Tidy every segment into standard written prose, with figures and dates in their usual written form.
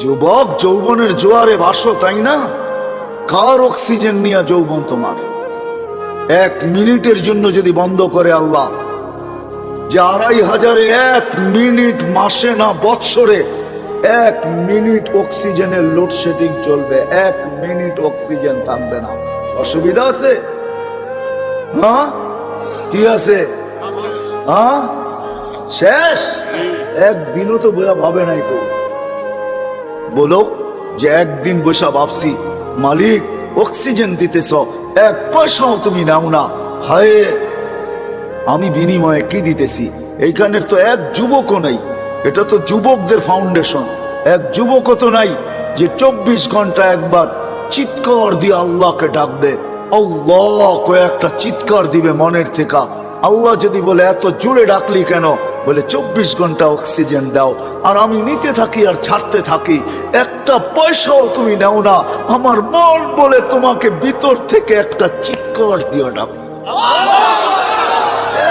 যুবক যৌবনের জোয়ারে ভাসো, তাই না? কার অক্সিজেন নিয়ে যৌবন তোমার? 1 মিনিটের জন্য যদি বন্ধ করে আল্লাহ, যে 2500 1 মিনিট, মাসে না বৎসরে 1 মিনিট অক্সিজেনের লোডশেডিং চলবে, 1 মিনিট অক্সিজেন থাকবে না, অসুবিধা আছে? হ্যাঁ, কি আছে? হ্যাঁ, শেষ। একদিনও তো ভাবে নাই কেউ। বলো যে একদিন বসে ভাবছি মালিক অক্সিজেন দিতেছ, 1 পয়সাও তুমি নাও না, হায় আমি বিনিময়ে কি দিতেছি? এইখানের তো 1 যুবকও নাই। এটা তো যুবকদের ফাউন্ডেশন। 1 যুবকও তো নাই যে 24 ঘন্টা একবার চিৎকার দিয়ে আল্লাহকে ডাকবে। আল্লাহ কয়েকটা চিৎকার দিবে মনের থেকে। আল্লাহ যদি বলে এত জোরে ডাকলি কেন? বলে 24 ঘন্টা অক্সিজেন দাও, আর আমি নিতে থাকি আর ছাড়তে থাকি, 1 পয়সাও তুমি নাও না। আমার মন বলে তোমাকে ভিতর থেকে একটা চিৎকার দিয়ে ডাকো।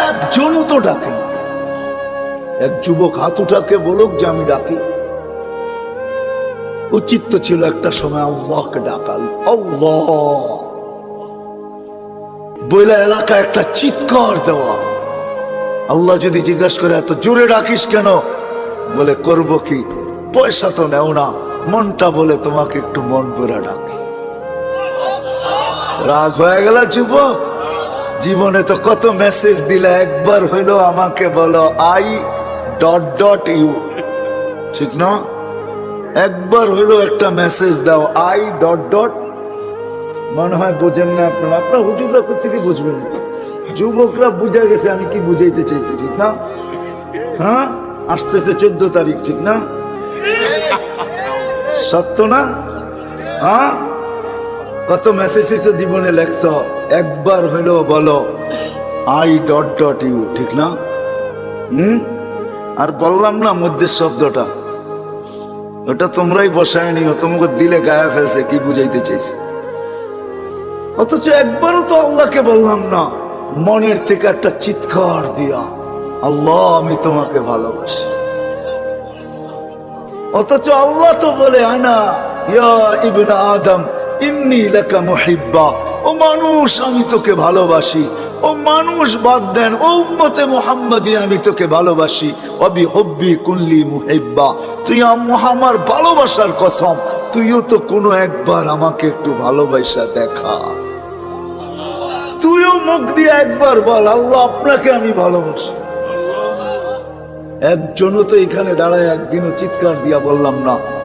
একজনও তো ডাকে। 1 যুবক হাত উঠাকে বলুক যে আমি ডাকি। উচিত তো ছিল একটা সময় আল্লাহকে ডাকাল, আল্লাহ বইলা এলাকা একটা চিৎকার দেওয়া। আল্লাহ যদি জিজ্ঞাসা করে এত জোরে ডাকিস কেন? বলে করব কি, পয়সা তো নেও না, মনটা বলে তোমাকে একটু মন ভরে ডাকি। রাগ হয়ে গেল যুবক? জীবনে তো কত মেসেজ দিলে, একবার হইলো আমাকে বলো I.U, ঠিক না? একবার হইলো একটা মেসেজ দাও I. মনে হয় বোঝেন না আপনারা, আপনারা হুজুররা কোথেকে বুঝবেন? যুবকরা বুঝে গেছে আমি কি বুঝাইতে চাইছি, ঠিক না? হ্যাঁ, আসতেছে 14 তারিখ, ঠিক না? সত্য না? হ্যাঁ, কত মেসেজ জীবনে লেখছ, একবার হইলো বলো I.U, ঠিক না? আর বললাম না মধ্যে শব্দটা, ওটা তোমরাই বসায় নিও, তোমাকে দিলে গায়ে ফেলছে কি বুঝাইতে চাইছি। অথচ একবারও তো আল্লাহকে বললাম না মনের থেকে একটা চিৎকার দিয়া, আল্লাহ আমি তোমাকে ভালোবাসি। অথচ আল্লাহ তো বলে আনা ইয়া ইবনা আদম ইন্নী লাকা মুহিব্বা, ও মানুষ আমি তোকে ভালোবাসি। ও মানুষ বাদ দেন, ও উম্মতে মুহাম্মাদি আমি তোকে ভালোবাসি। ওয়াবি হুব্বি কুল্লি মুহিব্বা, তুই আমার ভালোবাসার কসম, তুইও তো কোনো একবার আমাকে একটু ভালোবাসা দেখা। তুইও মুখ দিয়ে একবার বল আল্লাহ আপনাকে আমি ভালোবাসি। একজনও তো এখানে দাঁড়ায় একদিনও চিৎকার দিয়া বললাম না